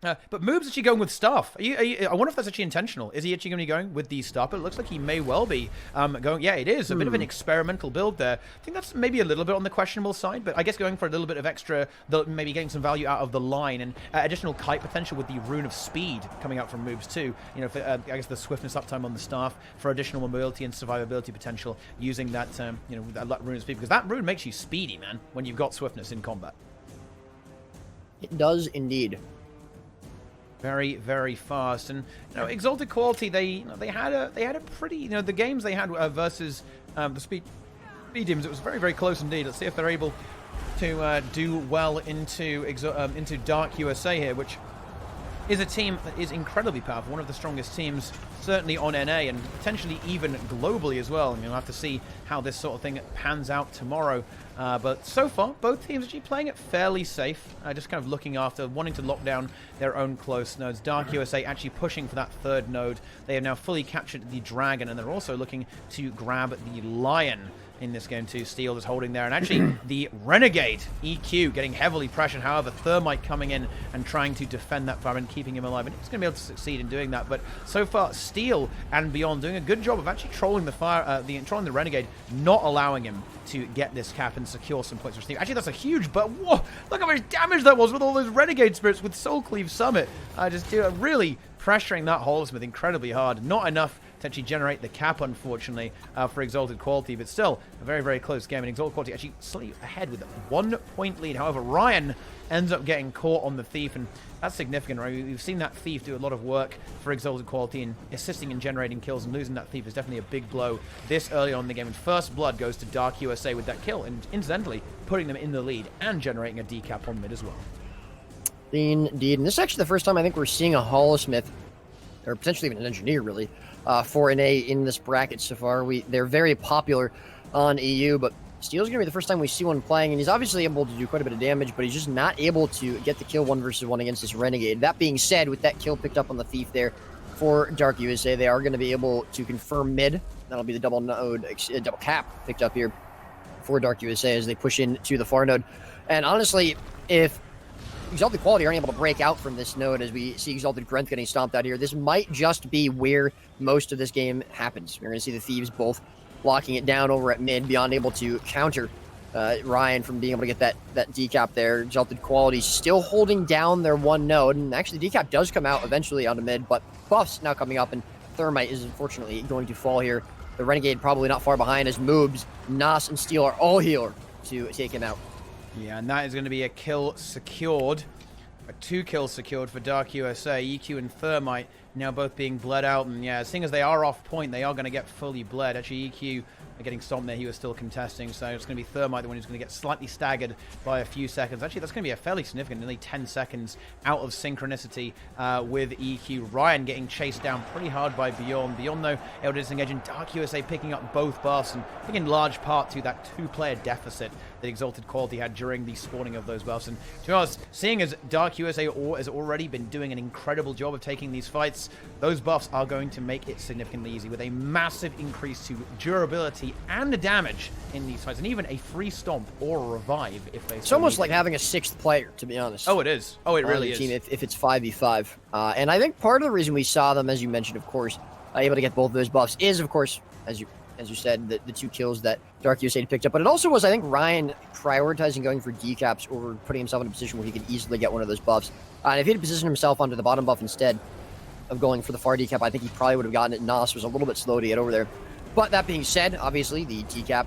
But Moob's actually going with Staff. I wonder if that's actually intentional. Is he actually going to be going with the Staff? But it looks like he may well be going. Yeah, it is a bit of an experimental build there. I think that's maybe a little bit on the questionable side, but I guess going for a little bit of extra, maybe getting some value out of the line and additional kite potential with the Rune of Speed coming out from Moobs too. You know, for, I guess the swiftness uptime on the Staff for additional mobility and survivability potential using that, you know, that Rune of Speed, because that Rune makes you speedy, man, when you've got swiftness in combat. It does indeed. Very, very fast, and you know, Exalted Quality. They had a pretty, you know, the games they had versus the speed teams. It was very, very close indeed. Let's see if they're able to do well into Dark USA here, which is a team that is incredibly powerful, one of the strongest teams certainly on NA and potentially even globally as well. I mean, we'll have to see how this sort of thing pans out tomorrow. But so far, both teams actually playing it fairly safe, just kind of looking after, wanting to lock down their own close nodes. Dark USA actually pushing for that third node. They have now fully captured the Dragon, and they're also looking to grab the Lion in this game too. Steel is holding there, and actually the Renegade EQ getting heavily pressured. However, Thermite coming in and trying to defend that fire and keeping him alive, and he's going to be able to succeed in doing that. But so far, Steel and Beyond doing a good job of actually trolling the trolling the Renegade, not allowing him to get this cap and secure some points for Steel. Actually, that's a huge, but whoa, look how much damage that was with all those Renegade spirits with Soul Cleave Summit. Just really pressuring that Holosmith incredibly hard. Not enough to actually generate the cap, unfortunately, for Exalted Quality, but still a very, very close game, and Exalted Quality actually slightly ahead with a 1 point lead. However, Ryan ends up getting caught on the Thief, and that's significant, right? We've seen that Thief do a lot of work for Exalted Quality, and assisting in generating kills, and losing that Thief is definitely a big blow this early on in the game, and first blood goes to Dark USA with that kill, and incidentally putting them in the lead and generating a decap on mid as well. Indeed, and this is actually the first time I think we're seeing a Holosmith, or potentially even an engineer, really, for NA in this bracket so far. They're very popular on EU, but Steel's going to be the first time we see one playing, and he's obviously able to do quite a bit of damage, but he's just not able to get the kill 1 versus 1 against this Renegade. That being said, with that kill picked up on the Thief there for Dark USA, they are going to be able to confirm mid. That'll be the double cap picked up here for Dark USA as they push into the far node. And honestly, if Exalted Quality aren't able to break out from this node as we see Exalted Grenth getting stomped out here, this might just be where most of this game happens. We're going to see the Thieves both locking it down over at mid, Beyond able to counter Ryan from being able to get that decap there. Exalted Quality still holding down their 1 node, and actually decap does come out eventually onto mid, but buffs now coming up, and Thermite is unfortunately going to fall here. The Renegade probably not far behind as Moobs, Nas, and Steel are all here to take him out. Yeah, and that is going to be a kill secured. 2 kills secured for Dark USA. EQ and Thermite now both being bled out. And yeah, seeing as they are off point, they are going to get fully bled. Actually, EQ getting stomped there. He was still contesting. So it's going to be Thermite, the one who's going to get slightly staggered by a few seconds. Actually, that's going to be a fairly significant, nearly 10 seconds out of synchronicity with EQ. Ryan getting chased down pretty hard by Beyond. Beyond, though, able to disengage, and Dark USA picking up both buffs, and I think in large part to that 2-player deficit that Exalted Quality had during the spawning of those buffs. And to be honest, seeing as Dark USA has already been doing an incredible job of taking these fights, those buffs are going to make it significantly easy, with a massive increase to durability and the damage in these fights, and even a free stomp or a revive if they. It's almost like having a 6th player, to be honest. Oh, it is. Oh, it really is. Team if it's 5v5, and I think part of the reason we saw them, as you mentioned, of course, able to get both of those buffs is, of course, as you said, the 2 kills that Dark USA picked up. But it also was, I think, Ryan prioritizing going for decaps over putting himself in a position where he could easily get one of those buffs. And if he had positioned himself onto the bottom buff instead of going for the far decap, I think he probably would have gotten it. Nas was a little bit slow to get over there. But that being said, obviously, the decap,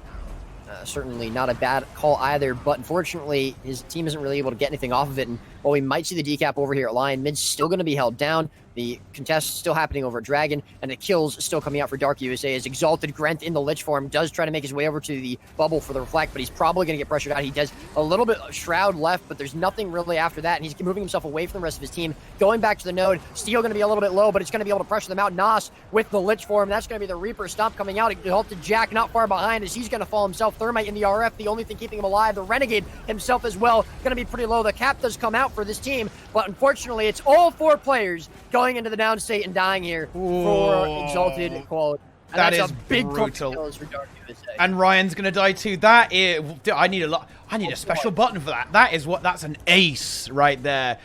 certainly not a bad call either. But unfortunately, his team isn't really able to get anything off of it. And while we might see the decap over here at Lion, mid's still going to be held down. The contest still happening over at Dragon, and the kills still coming out for Dark USA as Exalted Grenth in the Lich form does try to make his way over to the bubble for the Reflect, but he's probably going to get pressured out. He does a little bit of Shroud left, but there's nothing really after that, and he's moving himself away from the rest of his team. Going back to the node, Steel going to be a little bit low, but it's going to be able to pressure them out. Nas with the Lich form, that's going to be the Reaper Stomp coming out. Exalted Jack not far behind as he's going to fall himself. Thermite in the RF, the only thing keeping him alive. The Renegade himself as well, going to be pretty low. The cap does come out for this team, but unfortunately, it's all 4 players going into the downstate and dying here for Exalted Quality. And that is a big brutal. For Dark USA. And Ryan's going to die too. That is... I need a lot... I need a special button for that. That's an ace right there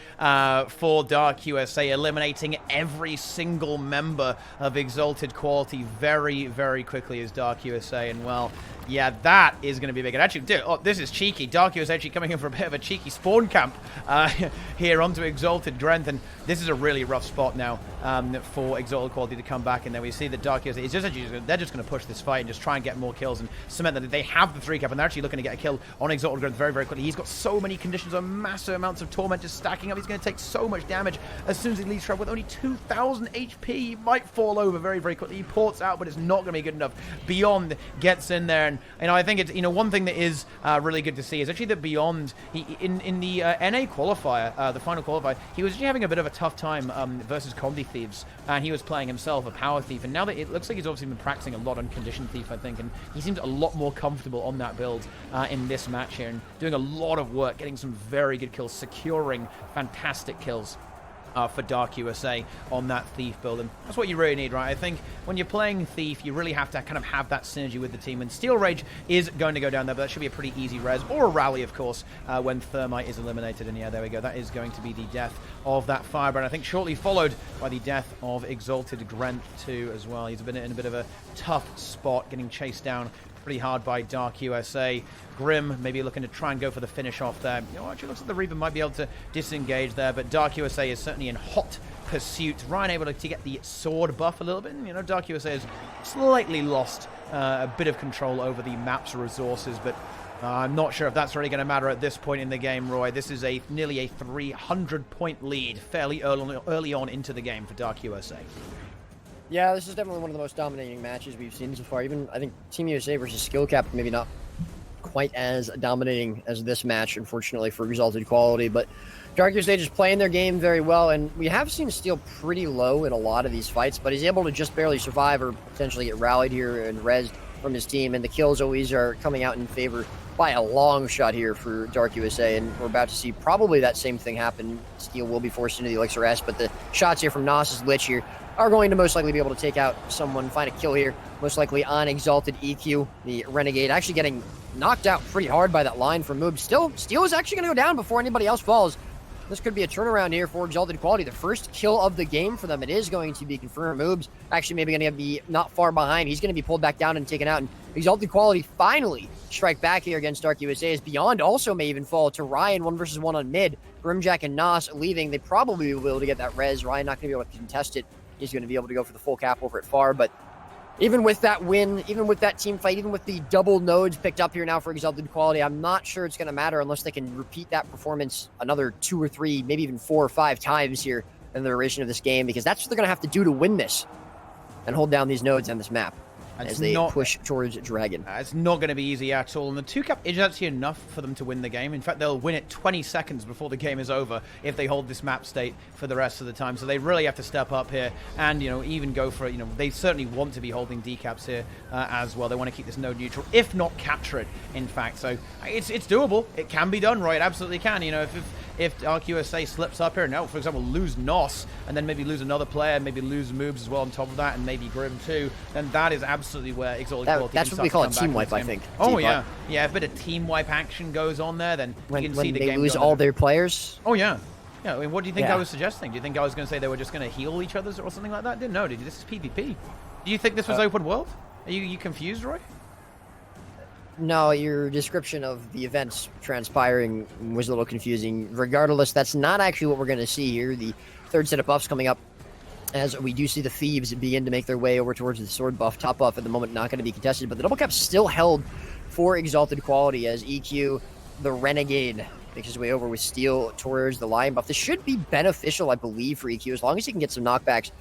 for Dark USA, eliminating every single member of Exalted Quality very, very quickly as Dark USA. And well, yeah, that is going to be big. And actually, this is cheeky. Dark USA actually coming in for a bit of a cheeky spawn camp here onto Exalted Grenth. And this is a really rough spot now for Exalted Quality to come back. And then we see that Dark USA is they're just going to push this fight and just try and get more kills and cement that they have the 3 cap. And they're actually looking to get a kill on Exalted Grenth very, very quickly. He's got so many conditions on massive amounts of torment just stacking up. He's going to take so much damage as soon as he leaves Shrub with only 2,000 HP. He might fall over very, very quickly. He ports out, but it's not going to be good enough. Beyond gets in there, and I think it's one thing that is really good to see is actually that Beyond in the NA qualifier, the final qualifier, he was actually having a bit of a tough time versus Combi Thieves, and he was playing himself a Power Thief, and now that it looks like he's obviously been practicing a lot on Condition Thief, I think, and he seems a lot more comfortable on that build in this match here, and doing a lot of work, getting some very good kills, securing fantastic kills for Dark USA on that Thief build. And that's what you really need, right? I think when you're playing Thief, you really have to kind of have that synergy with the team. And Steel Rage is going to go down there, but that should be a pretty easy res, or a rally, of course, when Thermite is eliminated. And yeah, there we go. That is going to be the death of that Firebrand. I think shortly followed by the death of Exalted Grenth too as well. He's been in a bit of a tough spot, getting chased down pretty hard by Dark USA. Grim maybe looking to try and go for the finish off there. Actually looks like the Reaper might be able to disengage there, but Dark USA is certainly in hot pursuit. Ryan able to get the sword buff a little bit. And, Dark USA has slightly lost a bit of control over the map's resources, but I'm not sure if that's really going to matter at this point in the game, Roy. This is nearly a 300-point lead fairly early on into the game for Dark USA. Yeah, this is definitely one of the most dominating matches we've seen so far. Even, I think, Team USA versus Skill Cap, maybe not quite as dominating as this match, unfortunately, for Exalted Quality. But Dark USA just playing their game very well, and we have seen Steel pretty low in a lot of these fights, but he's able to just barely survive or potentially get rallied here and rezzed from his team, and the kills always are coming out in favor by a long shot here for Dark USA, and we're about to see probably that same thing happen. Steel will be forced into the Elixir S, but the shots here from Nas's Lich here are going to most likely be able to take out someone, find a kill here, most likely on Exalted EQ. The Renegade actually getting knocked out pretty hard by that line from Moob. Still, Steel is actually going to go down before anybody else falls. This could be a turnaround here for Exalted Quality. The first kill of the game for them. It is going to be confirmed. Moob's actually maybe going to be not far behind. He's going to be pulled back down and taken out. And Exalted Quality finally strike back here against Dark USA, as Beyond also may even fall to Ryan 1 versus 1 on mid. Grimjack and Nas leaving. They probably will be able to get that res. Ryan not going to be able to contest it. He's going to be able to go for the full cap over at far. But even with that win, even with that team fight, even with the double nodes picked up here now for Exalted Quality, I'm not sure it's going to matter unless they can repeat that performance another 2 or 3, maybe even 4 or 5 times here in the duration of this game, because that's what they're going to have to do to win this and hold down these nodes on this map as they push towards Dragon. It's not going to be easy at all, and the 2-cap is actually enough for them to win the game. In fact, they'll win it 20 seconds before the game is over if they hold this map state for the rest of the time. So they really have to step up here and, even go for it. They certainly want to be holding decaps here as well. They want to keep this node neutral, if not capture it, in fact. So it's doable. It can be done, right? It absolutely can. If Dark USA slips up here, now, for example, lose Nos, and then maybe lose another player, maybe lose Moobs as well on top of that, and maybe Grim too, then that is absolutely where Exalted Quality that's what we call a team wipe, I think. Oh, yeah. Yeah, if a bit of team wipe action goes on there, then you can see the game when they lose all their players. Oh, yeah. Yeah, I mean, what do you think I was suggesting? Do you think I was going to say they were just going to heal each other or something like that? Didn't know, did you? This is PvP. Do you think this was open world? Are you confused, Roy? No, your description of the events transpiring was a little confusing. Regardless, that's not actually what we're going to see here. The third set of buffs coming up, as we do see the Thieves begin to make their way over towards the sword buff. Top buff at the moment not going to be contested, but the double cap still held for Exalted Quality as EQ, the Renegade, makes his way over with Steel towards the Lion buff. This should be beneficial, I believe, for EQ, as long as he can get some knockbacks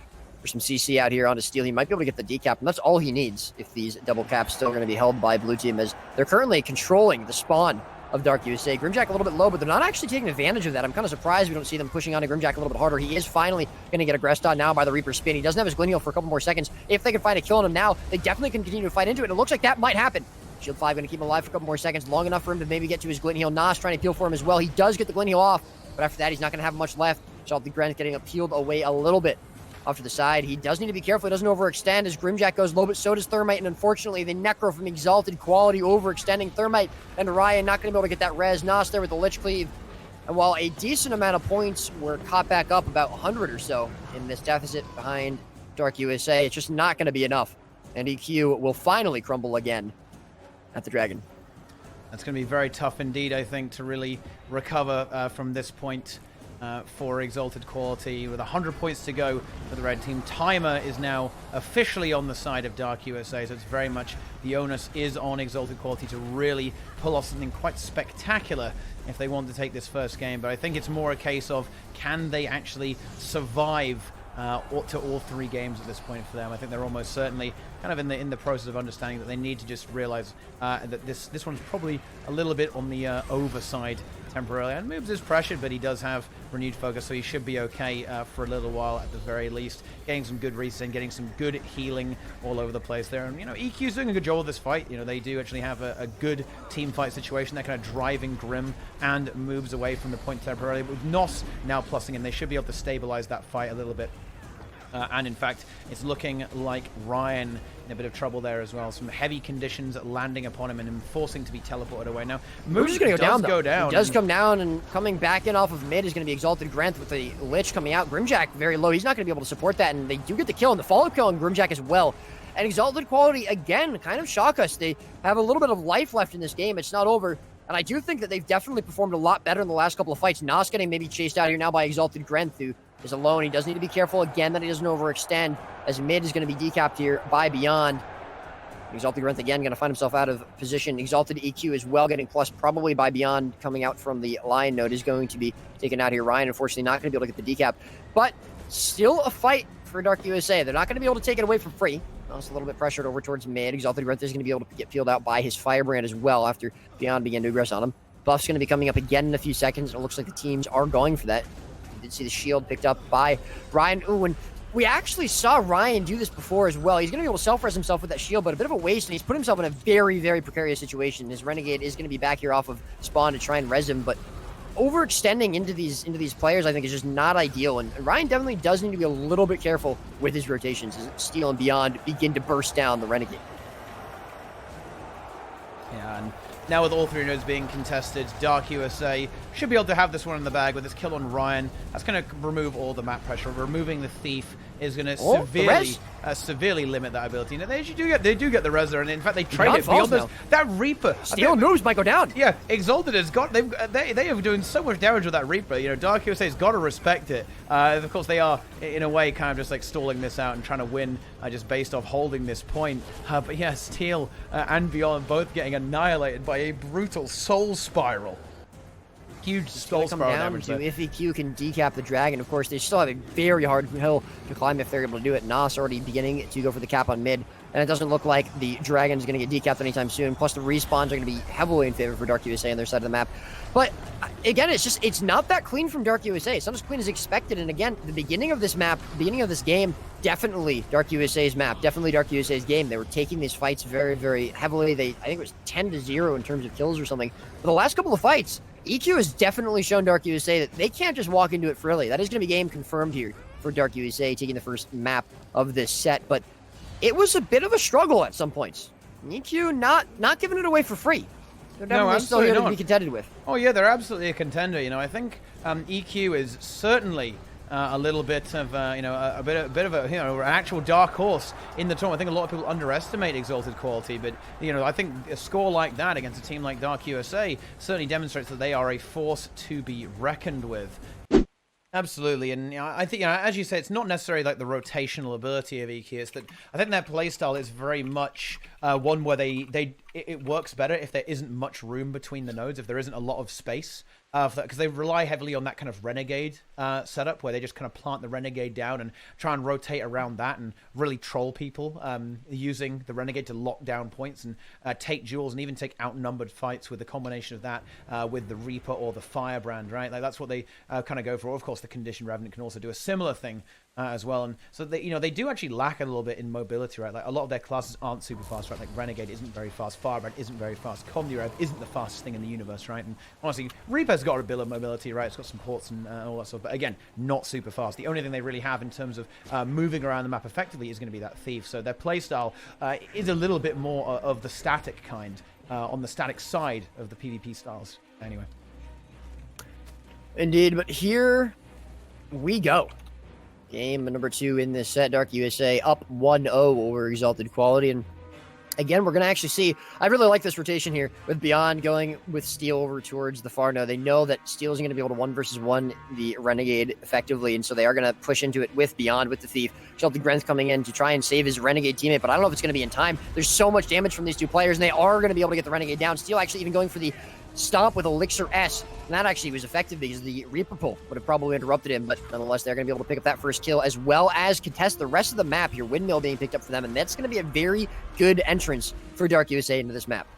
for some CC out here onto Steel. He might be able to get the decap, and that's all he needs if these double caps still going to be held by Blue Team, as they're currently controlling the spawn of Dark USA. Grimjack a little bit low, but they're not actually taking advantage of that. I'm kind of surprised we don't see them pushing onto Grimjack a little bit harder. He is finally going to get aggressed on now by the Reaper spin. He doesn't have his Glint Heal for a couple more seconds. If they can find a kill on him now, they definitely can continue to fight into it. And it looks like that might happen. Shield 5 going to keep him alive for a couple more seconds, long enough for him to maybe get to his Glint Heal. Nas trying to peel for him as well. He does get the Glint Heal off, but after that, he's not going to have much left. Exalted Grenth getting peeled away a little bit off to the side. He does need to be careful. He doesn't overextend as Grimjack goes low, but so does Thermite. And unfortunately, the Necro from Exalted Quality overextending Thermite and Ryan not going to be able to get that res. Nos there with the Lich Cleave. And while a decent amount of points were caught back up, about 100 or so in this deficit behind Dark USA, it's just not going to be enough. And EQ will finally crumble again at the Dragon. That's going to be very tough indeed, I think, to really recover from this point for Exalted Quality. With 100 points to go for the red team, timer is now officially on the side of Dark USA, so it's very much the onus is on Exalted Quality to really pull off something quite spectacular if they want to take this first game. But I think it's more a case of, can they actually survive to all 3 games at this point for them. I think they're almost certainly kind of in the process of understanding that they need to just realize that this one's probably a little bit on the overside temporarily. And Moobs is pressured, but he does have renewed focus, so he should be okay for a little while at the very least. Getting some good resyn, getting some good healing all over the place there. And, you know, EQ's doing a good job of this fight. You know, they do actually have a good team fight situation. They're kind of driving Grim and Moobs away from the point temporarily. But with Nos now plussing in, they should be able to stabilize that fight a little bit. And in fact, it's looking like Ryan in a bit of trouble there as well. Some heavy conditions landing upon him and him forcing to be teleported away. Now, Moobs is going to go down. He does come down, and coming back in off of mid is going to be Exalted Grenth with the Lich coming out. Grimjack very low. He's not going to be able to support that, and they do get the kill, and the follow-up kill on Grimjack as well. And Exalted Quality, again, kind of shock us. They have a little bit of life left in this game. It's not over. And I do think that they've definitely performed a lot better in the last couple of fights. Nos getting maybe chased out here now by Exalted Grenth, who is alone. He does need to be careful again that he doesn't overextend, as mid is going to be decapped here by Beyond. Exalted Grenth again going to find himself out of position. Exalted EQ as well, getting plus probably by Beyond coming out from the Lion node is going to be taken out here. Ryan, unfortunately, not going to be able to get the decap. But still a fight for Dark USA. They're not going to be able to take it away for free. Also a little bit pressured over towards mid. Exalted Grenth is going to be able to get peeled out by his Firebrand as well after Beyond began to aggress on him. Buff's going to be coming up again in a few seconds. It looks like the teams are going for that. You did see the shield picked up by Ryan. Ooh, and we actually saw Ryan do this before as well. He's going to be able to self-res himself with that shield, but a bit of a waste, and he's put himself in a very, very precarious situation. His Renegade is going to be back here off of spawn to try and res him, but overextending into these players, I think, is just not ideal. And Ryan definitely does need to be a little bit careful with his rotations as Steel and Beyond begin to burst down the Renegade. Yeah, and now with all 3 nodes being contested, Dark USA should be able to have this one in the bag with this kill on Ryan. That's going to remove all the map pressure. Removing the Thief is going to severely limit that ability. Now, they do get the res there, and in fact they trade it beyond this. That Reaper, Steel moves might go down. Yeah, Exalted has got they are doing so much damage with that Reaper. You know, Dark USA's got to respect it. Of course, they are in a way kind of just like stalling this out and trying to win just based off holding this point. But yeah, Steel and Beyond both getting annihilated by a brutal soul spiral. Huge soul spiral damage there. If EQ can decap the Dragon, of course, they still have a very hard hill to climb if they're able to do it. Nos already beginning to go for the cap on mid, and it doesn't look like the Dragon's going to get decapped anytime soon. Plus, the respawns are going to be heavily in favor for Dark USA on their side of the map. But again, it's not that clean from Dark USA. It's not as clean as expected. And again, the beginning of this game, definitely Dark USA's map, definitely Dark USA's game. They were taking these fights very, very heavily. I think it was 10-0 in terms of kills or something. But the last couple of fights, EQ has definitely shown Dark USA that they can't just walk into it freely. That is going to be game confirmed here for Dark USA, taking the first map of this set. But it was a bit of a struggle at some points. EQ not giving it away for free. They're definitely still here to be contended with. Oh yeah, they're absolutely a contender. You know, I think EQ is certainly a little bit of a bit of a an actual dark horse in the tournament. I think a lot of people underestimate Exalted Quality, but you know, I think a score like that against a team like Dark USA certainly demonstrates that they are a force to be reckoned with. Absolutely, and I think, as you say, it's not necessarily like the rotational ability of EQ. It's that I think their playstyle is very much one where it works better if there isn't much room between the nodes, if there isn't a lot of space. Because they rely heavily on that kind of Renegade setup where they just kind of plant the Renegade down and try and rotate around that and really troll people using the Renegade to lock down points and take duels and even take outnumbered fights with the combination of that with the Reaper or the Firebrand, right? Like that's what they kind of go for. Of course, the Conditioned Revenant can also do a similar thing as well, and so they do actually lack a little bit in mobility, right? Like a lot of their classes aren't super fast, right? Like Renegade isn't very fast, Firebrand isn't very fast, Comedy Rev isn't the fastest thing in the universe, right? And honestly, Reaper's has got a bit of mobility, right? It's got some ports and all that stuff, but again, not super fast. The only thing they really have in terms of moving around the map effectively is going to be that Thief. So their playstyle is a little bit more of the static kind, on the static side of the PvP styles. Anyway. Indeed, but here we go. Game number 2 in this set. Dark USA up 1-0 over Exalted Quality. And again, we're going to actually see, I really like this rotation here with Beyond going with Steel over towards the far node. They know that Steel isn't going to be able to 1 versus 1 the Renegade effectively, and so they are going to push into it with Beyond, with the Thief. Exalted Grenth coming in to try and save his Renegade teammate, but I don't know if it's going to be in time. There's so much damage from these two players, and they are going to be able to get the Renegade down. Steel actually even going for the stomp with Elixir S, and that actually was effective because the Reaper pull would have probably interrupted him, but nonetheless, they're going to be able to pick up that first kill, as well as contest the rest of the map here. Windmill being picked up for them, and that's going to be a very good entrance for Dark USA into this map.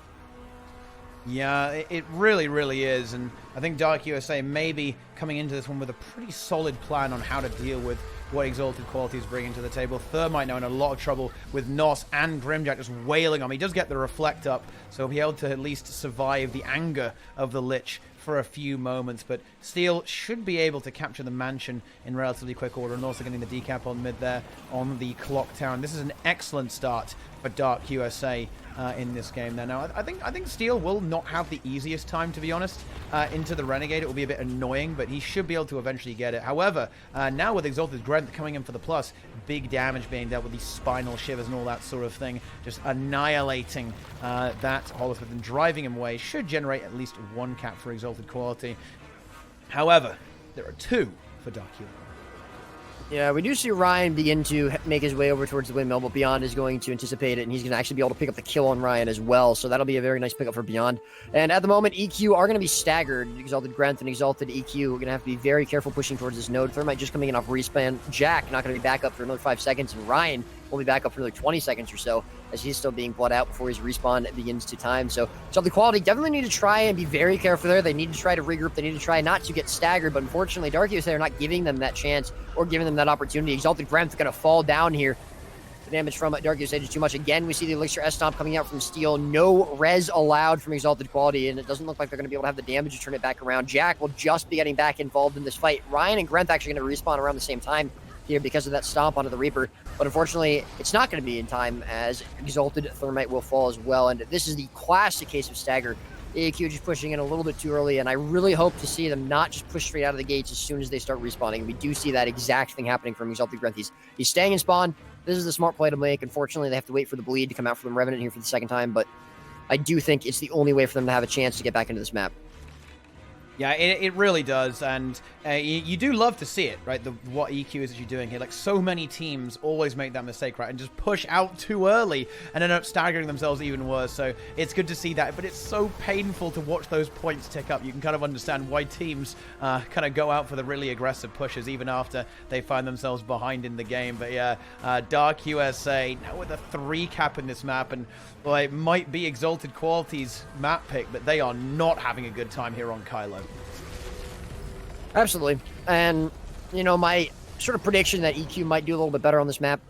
Yeah, it really, really is, and I think Dark USA may be coming into this one with a pretty solid plan on how to deal with what Exalted Quality is bringing to the table. Thermite now in a lot of trouble with Nos and Grimjack just wailing on him. He does get the Reflect up, so he'll be able to at least survive the anger of the Lich for a few moments, but Steel should be able to capture the Mansion in relatively quick order, and also getting the decap on mid there on the Clock Tower. And this is an excellent start for Dark USA in this game there. Now, I think Steel will not have the easiest time, to be honest, into the Renegade. It will be a bit annoying, but he should be able to eventually get it. However, now with Exalted Grenth coming in for the plus, big damage being dealt with these spinal shivers and all that sort of thing, just annihilating that Holosmith and driving him away should generate at least 1 cap for Exalted Quality. However, there are 2 for Dark USA. Yeah, we do see Ryan begin to make his way over towards the Windmill, but Beyond is going to anticipate it, and he's going to actually be able to pick up the kill on Ryan as well, so that'll be a very nice pickup for Beyond. And at the moment, EQ are going to be staggered. Exalted Grenth and Exalted EQ are going to have to be very careful pushing towards this node. Thermite just coming in off respawn. Jack not going to be back up for another 5 seconds, and Ryan will be back up for another 20 seconds or so, as he's still being bled out before his respawn begins to time. So the Quality definitely need to try and be very careful there. They need to try to regroup. They need to try not to get staggered, but unfortunately, Dark USA are not giving them that chance or giving them that opportunity. Exalted Grenth going to fall down here. The damage from Dark USA is too much. Again, we see the Elixir S-Stomp coming out from Steel. No res allowed from Exalted Quality, and it doesn't look like they're going to be able to have the damage to turn it back around. Jack will just be getting back involved in this fight. Ryan and Grenth actually going to respawn around the same time here because of that stomp onto the Reaper, but unfortunately it's not going to be in time, as Exalted Thermite will fall as well. And this is the classic case of stagger. AQ just pushing in a little bit too early, and I really hope to see them not just push straight out of the gates as soon as they start respawning. We do see that exact thing happening from Exalted Grenth. He's staying in spawn. This is the smart play to make. Unfortunately, they have to wait for the bleed to come out from Revenant here for the second time, but I do think it's the only way for them to have a chance to get back into this map. Yeah, it really does, and you do love to see it, right? What EQ is actually doing here. Like, so many teams always make that mistake, right? And just push out too early and end up staggering themselves even worse. So it's good to see that, but it's so painful to watch those points tick up. You can kind of understand why teams kind of go out for the really aggressive pushes even after they find themselves behind in the game. But yeah, Dark USA now with a 3 cap in this map, and well, it might be Exalted Quality's map pick, but they are not having a good time here on Kylo. Absolutely. And, you know, my sort of prediction that EQ might do a little bit better on this map,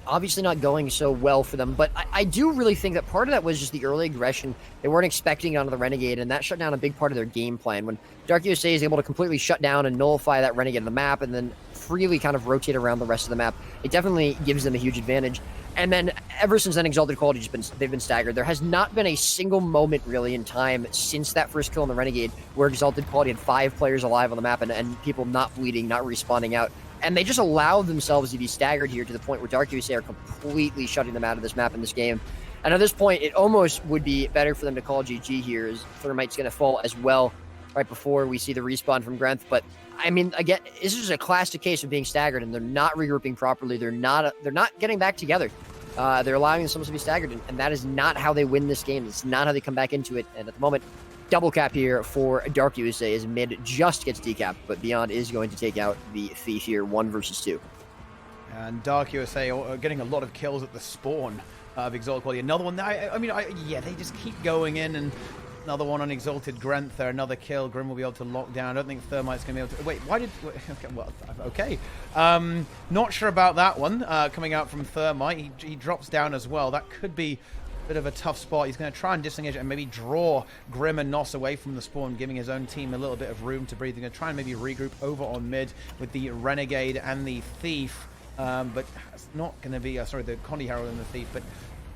obviously not going so well for them, but I do really think that part of that was just the early aggression. They weren't expecting it onto the Renegade, and that shut down a big part of their game plan. When Dark USA is able to completely shut down and nullify that Renegade on the map and then freely kind of rotate around the rest of the map, it definitely gives them a huge advantage. And then ever since then, Exalted Quality they've been staggered. There has not been a single moment really in time since that first kill on the Renegade where Exalted Quality had 5 players alive on the map and people not bleeding, not respawning out. And they just allowed themselves to be staggered here to the point where Dark USA are completely shutting them out of this map in this game. And at this point, it almost would be better for them to call GG here, as Thermite's going to fall as well right before we see the respawn from Grenth. But I mean, again, this is a classic case of being staggered, and they're not regrouping properly. They're not getting back together. They're allowing themselves to be staggered, and that is not how they win this game. It's not how they come back into it. And at the moment, double cap here for Dark USA as mid just gets decapped, but Beyond is going to take out the Thief here, 1 versus 2. And Dark USA are getting a lot of kills at the spawn of Exalted Quality. Another one, yeah, they just keep going in, and another one on Exalted Grenth there, another kill. Grim will be able to lock down. I don't think Thermite's going to be able to... Wait, why did... Okay, well, okay. Not sure about that one coming out from Thermite. He drops down as well. That could be bit of a tough spot. He's going to try and disengage and maybe draw Grim and Nos away from the spawn, giving his own team a little bit of room to breathe. He's going to try and maybe regroup over on mid with the Renegade and the Thief, but it's not going to be, sorry, the Condi Herald and the Thief, but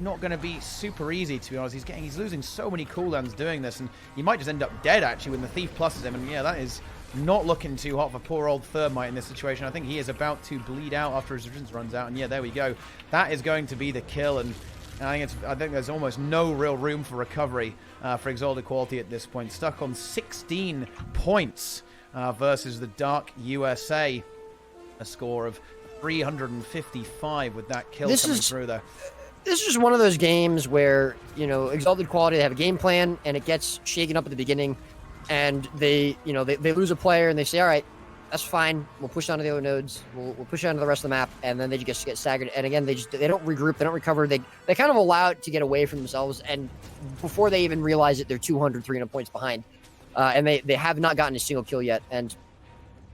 not going to be super easy, to be honest. He's losing so many cooldowns doing this, and he might just end up dead, actually, when the Thief pluses him, and yeah, that is not looking too hot for poor old Thermite in this situation. I think he is about to bleed out after his resistance runs out, and yeah, there we go. That is going to be the kill, and I think there's almost no real room for recovery for Exalted Quality at this point. Stuck on 16 points versus the Dark USA. A score of 355 with that kill coming through there. This is just one of those games where, you know, Exalted Quality, they have a game plan, and it gets shaken up at the beginning, and they lose a player, and they say, all right, that's fine. We'll push on to the other nodes. We'll push on to the rest of the map, and then they just get staggered. And again, they don't regroup. They don't recover. They kind of allow it to get away from themselves. And before they even realize it, they're 200, 300 points behind. And they have not gotten a single kill yet. And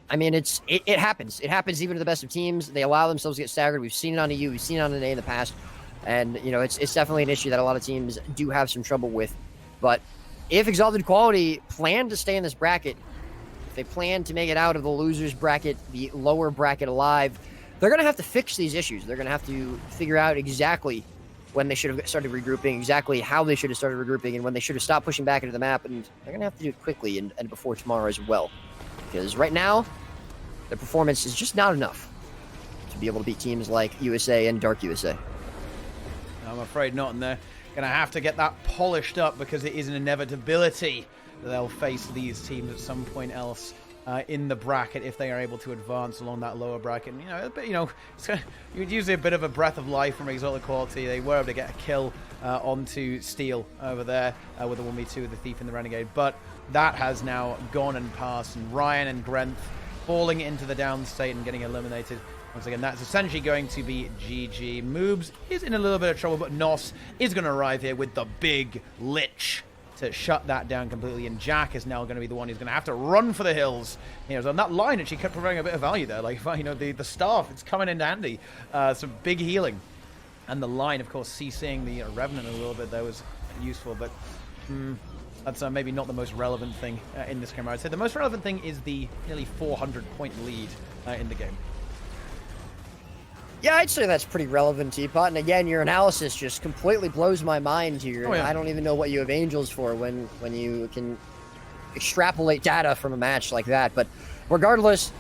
I mean, it happens. It happens even to the best of teams. They allow themselves to get staggered. We've seen it on EU. We've seen it on an A in the past. And, you know, it's definitely an issue that a lot of teams do have some trouble with. But if Exalted Quality plan to stay in this bracket, if they plan to make it out of the losers bracket, the lower bracket alive, they're going to have to fix these issues. They're going to have to figure out exactly when they should have started regrouping, exactly how they should have started regrouping, and when they should have stopped pushing back into the map. And they're going to have to do it quickly and before tomorrow as well. Because right now, their performance is just not enough to be able to beat teams like USA and Dark USA. I'm afraid not, and they're going to have to get that polished up because it is an inevitability that they'll face these teams at some point else in the bracket if they are able to advance along that lower bracket. And, you would use a bit of a breath of life from Exalted Quality. They were able to get a kill onto Steel over there with the 1v2 with the Thief and the Renegade, but that has now gone and passed, and Ryan and Grenth falling into the down state and getting eliminated. Once again, that's essentially going to be GG. Moobs is in a little bit of trouble, but Nos is going to arrive here with the big Lich to shut that down completely, and Jack is now going to be the one who's going to have to run for the hills. You know, so on that line, actually kept providing a bit of value there. Like, you know, the staff, it's coming in handy. Some big healing. And the line, of course, CCing the Revenant a little bit there was useful, but that's maybe not the most relevant thing in this game. I'd say the most relevant thing is the nearly 400-point lead in the game. Yeah, I'd say that's pretty relevant, Teapot. And again, your analysis just completely blows my mind here. Oh, yeah. I don't even know what you have Angels for when you can extrapolate data from a match like that. But regardless,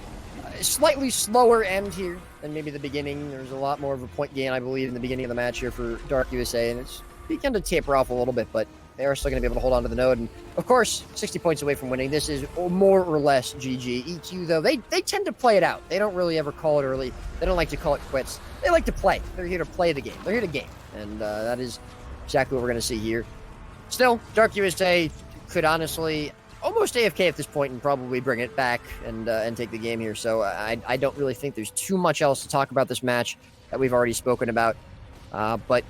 slightly slower end here than maybe the beginning. There's a lot more of a point gain, I believe, in the beginning of the match here for Dark USA. And it's begun to taper off a little bit, but they are still going to be able to hold on to the node. And, of course, 60 points away from winning. This is more or less GG. EQ, though, they tend to play it out. They don't really ever call it early. They don't like to call it quits. They like to play. They're here to play the game. They're here to game. And that is exactly what we're going to see here. Still, Dark USA could honestly almost AFK at this point and probably bring it back and take the game here. So I don't really think there's too much else to talk about this match that we've already spoken about. But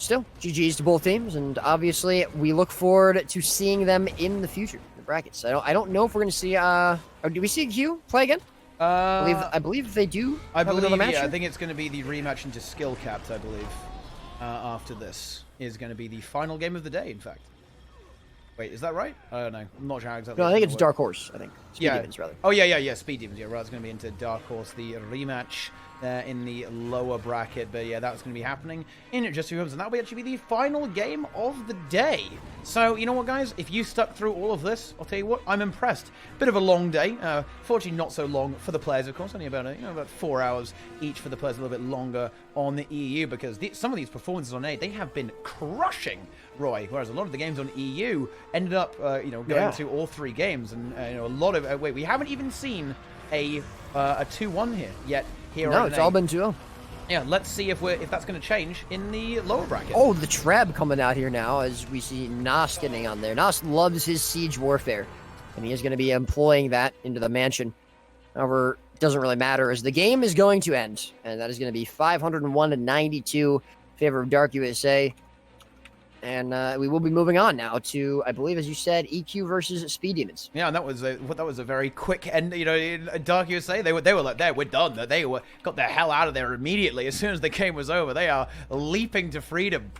still, GG's to both teams, and obviously we look forward to seeing them in the future in the brackets. I don't know if we're going to see. Do we see Q play again? I believe they do. I believe. Match Yeah, I think it's going to be the rematch into skill capped. I believe after this is going to be the final game of the day. In fact, wait, is that right? I don't know. I'm not sure how exactly. No, I think it's Dark Horse. I think. Speed Demons, rather. Oh yeah. Speed Demons. Yeah, right. It's going to be into Dark Horse, the rematch there in the lower bracket, but yeah, that's going to be happening in just a few moments, and that will actually be the final game of the day. So, you know what, guys? If you stuck through all of this, I'll tell you what, I'm impressed. Bit of a long day. Fortunately, not so long for the players, of course. Only about 4 hours each for the players, a little bit longer on the EU, because some of these performances on A, they have been crushing Roy, whereas a lot of the games on EU ended up, going to all 3 games, and a lot of we haven't even seen a 2-1 here yet. No, it's all been 2-0. Yeah, let's see if that's going to change in the lower bracket. Oh, the Treb coming out here now as we see Nos getting on there. Nos loves his siege warfare, and he is going to be employing that into the mansion. However, it doesn't really matter as the game is going to end, and that is going to be 501 to 92 in favor of Dark USA. And we will be moving on now to, I believe, as you said, EQ versus Speed Demons. Yeah, and that was a very quick end. You know, Dark USA, they were like, there, we're done. They got the hell out of there immediately as soon as the game was over. They are leaping to freedom.